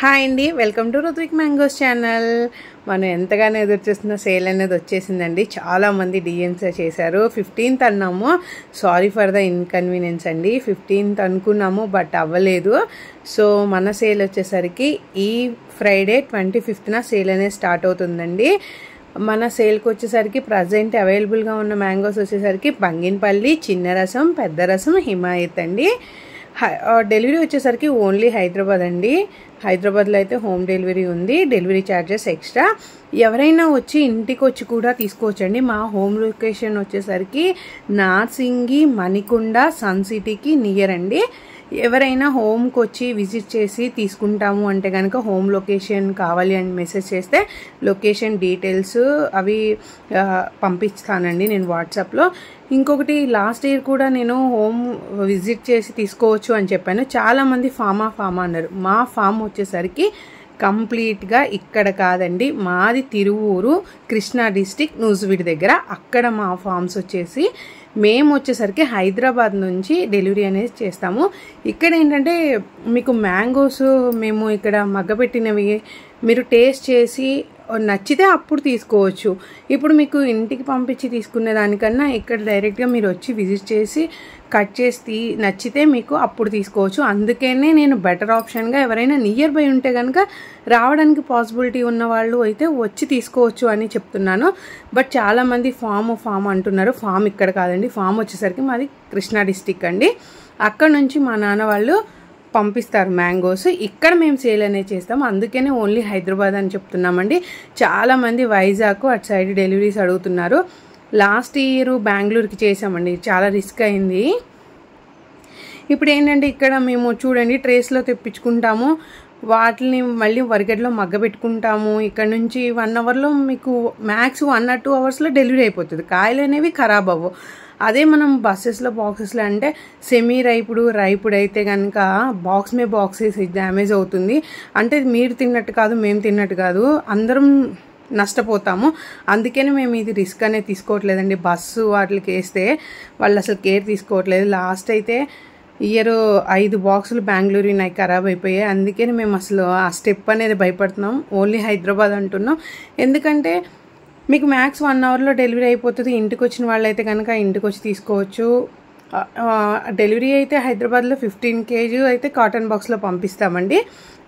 Hi అండి, welcome to Ruthvik mangoes channel. మనం ఎంతగానో ఎదురు చూస్తున్న సేల్ అనేది వచ్చేసిందండి. చాలామంది డిఎమ్స్ చేశారు. 15th అన్నాము, సారీ ఫర్ ద ఇన్కన్వీనియన్స్ అండి. 15th అనుకున్నాము బట్ అవ్వలేదు. సో మన సేల్ వచ్చేసరికి ఈ ఫ్రైడే 25th సేల్ అనేది స్టార్ట్ అవుతుందండి. మన సేల్కి వచ్చేసరికి ప్రజెంట్ అవైలబుల్గా ఉన్న మ్యాంగోస్ వచ్చేసరికి బంగినపల్లి, చిన్న రసం, పెద్ద రసం, హిమాయత్ అండి. డెలివరీ వచ్చేసరికి ఓన్లీ హైదరాబాద్ అండి. హైదరాబాద్లో అయితే హోమ్ డెలివరీ ఉంది. Delivery charges extra. ఎవరైనా వచ్చి ఇంటికి వచ్చి కూడా తీసుకోవచ్చండి. మా హోమ్ లొకేషన్ వచ్చేసరికి నార్సింగి, మణికొండ, సన్ సిటీకి నియర్ అండి. ఎవరైనా హోమ్కి వచ్చి విజిట్ చేసి తీసుకుంటాము అంటే కనుక హోమ్ లొకేషన్ కావాలి అని మెసేజ్ చేస్తే లొకేషన్ డీటెయిల్స్ అవి పంపిస్తానండి నేను వాట్సాప్లో. ఇంకొకటి, లాస్ట్ ఇయర్ కూడా నేను హోమ్ విజిట్ చేసి తీసుకోవచ్చు అని చెప్పాను. చాలామంది ఫామ్ అన్నారు. మా ఫామ్ వచ్చేసరికి కంప్లీట్గా ఇక్కడ కాదండి, మాది తిరువూరు, కృష్ణా డిస్టిక్, నూజివీడు దగ్గర. అక్కడ మా ఫామ్స్ వచ్చేసి మేము వచ్చేసరికి హైదరాబాద్ నుంచి డెలివరీ అనేది చేస్తాము. ఇక్కడ ఏంటంటే మీకు మ్యాంగోస్ మేము ఇక్కడ మగ్గపెట్టినవి మీరు టేస్ట్ చేసి నచ్చితే అప్పుడు తీసుకోవచ్చు. ఇప్పుడు మీకు ఇంటికి పంపించి తీసుకునే దానికన్నా ఇక్కడ డైరెక్ట్గా మీరు వచ్చి విజిట్ చేసి కట్ చేసి నచ్చితే మీకు అప్పుడు తీసుకోవచ్చు. అందుకనే నేను బెటర్ ఆప్షన్గా ఎవరైనా నియర్ బై ఉంటే కనుక రావడానికి పాసిబిలిటీ ఉన్న వాళ్ళు అయితే వచ్చి తీసుకోవచ్చు అని చెప్తున్నాను. బట్ చాలామంది ఫామ్ అంటున్నారు. ఫామ్ ఇక్కడ కాదండి, ఫామ్ వచ్చేసరికి మాది కృష్ణా డిస్టిక్ అండి. అక్కడ నుంచి మా నాన్న వాళ్ళు పంపిస్తారు మ్యాంగోస్. ఇక్కడ మేము సేల్ అనేది చేస్తాం. అందుకనే ఓన్లీ హైదరాబాద్ అని చెప్తున్నామండి. చాలామంది వైజాగ్ అటు సైడ్ డెలివరీస్ అడుగుతున్నారు. లాస్ట్ ఇయర్ బెంగళూరుకి చేసామండి, చాలా రిస్క్ అయింది. ఇప్పుడు ఏంటంటే ఇక్కడ మేము చూడండి ట్రేస్లో తెప్పించుకుంటాము, వాటిని మళ్ళీ వరిగడ్డలో మగ్గబెట్టుకుంటాము. ఇక్కడ నుంచి 1 అవర్లో మీకు మ్యాక్స్ 1 or 2 అవర్స్లో డెలివరీ అయిపోతుంది. కాయలు అనేవి ఖరాబ్ అవ్వవు. అదే మనం బస్సెస్లో బాక్సెస్లో అంటే సెమీ రైపుడు అయితే కనుక బాక్సెస్ డ్యామేజ్ అవుతుంది. అంటే మీరు తిన్నట్టు కాదు, మేము తిన్నట్టు కాదు, అందరం నష్టపోతాము. అందుకని మేము ఇది రిస్క్ అనేది తీసుకోవట్లేదండి. బస్సు వాటికి వేస్తే వాళ్ళు అసలు కేర్ తీసుకోవట్లేదు. లాస్ట్ అయితే ఇయర్ 5 బాక్సులు బెంగళూరు నాకు ఖరాబ్ అయిపోయాయి. అందుకని మేము అసలు ఆ స్టెప్ అనేది భయపడుతున్నాం. ఓన్లీ హైదరాబాద్ అంటున్నాం. ఎందుకంటే మీకు మ్యాక్స్ 1 అవర్లో డెలివరీ అయిపోతుంది. ఇంటికి వచ్చిన వాళ్ళైతే కనుక ఇంటికి వచ్చి తీసుకోవచ్చు. డెలివరీ అయితే హైదరాబాద్లో 15 kg అయితే కాటన్ బాక్స్లో పంపిస్తామండి.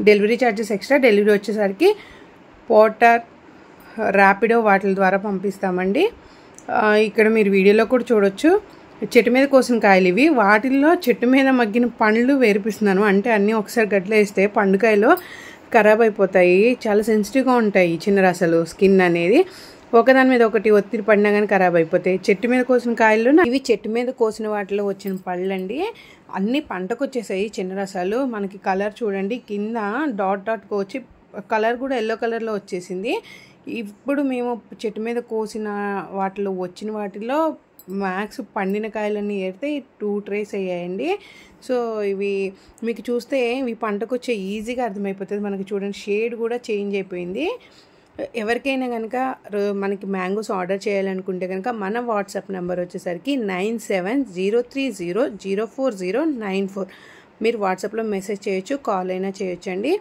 Delivery charges extra. డెలివరీ వచ్చేసరికి పోర్టర్, ర్యాపిడో వాటి ద్వారా పంపిస్తామండి. ఇక్కడ మీరు వీడియోలో కూడా చూడొచ్చు, చెట్టు మీద కోసిన కాయలు ఇవి. వాటిల్లో చెట్టు మీద మగ్గిన పండ్లు వేరిపిస్తున్నాను. అంటే అన్నీ ఒకసారి గడ్డలో వేస్తే పండుకాయలు ఖరాబ్ అయిపోతాయి. చాలా సెన్సిటివ్గా ఉంటాయి చిన్న రసాలు, స్కిన్ అనేది. ఒకదాని మీద ఒకటి ఒత్తిడి పడినా కానీ ఖరాబ్ అయిపోతాయి. చెట్టు మీద కోసిన కాయలు ఇవి చెట్టు మీద కోసిన వాటిలో వచ్చిన పళ్ళు అండి. అన్నీ పంటకు వచ్చేసాయి చిన్న రసాలు. మనకి కలర్ చూడండి, కింద డాట్కి వచ్చి కలర్ కూడా ఎల్లో కలర్లో వచ్చేసింది. ఇప్పుడు మేము చెట్టు మీద కోసిన వాటిలో వచ్చిన వాటిలో మ్యాక్స్ పండిన కాయలన్నీ ఏరితే 2 ట్రేస్ అయ్యాయండి. సో ఇవి మీకు చూస్తే ఇవి పంటకు వచ్చే ఈజీగా అర్థమైపోతుంది. మనకి చూడండి షేడ్ కూడా చేంజ్ అయిపోయింది. ఎవరికైనా కనుక మనకి మ్యాంగోస్ ఆర్డర్ చేయాలనుకుంటే కనుక మన వాట్సాప్ నెంబర్ వచ్చేసరికి 9703004094. మీరు వాట్సాప్లో మెసేజ్ చేయొచ్చు, కాల్ అయినా చేయొచ్చు అండి.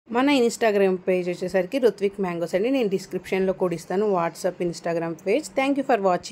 మన ఇన్స్టాగ్రామ్ పేజ్ వచ్చేసరికి రుత్విక్ మ్యాంగోస్ అండి. నేను డిస్క్రిప్షన్లో కూడా ఇస్తాను WhatsApp, Instagram page. Thank you for watching.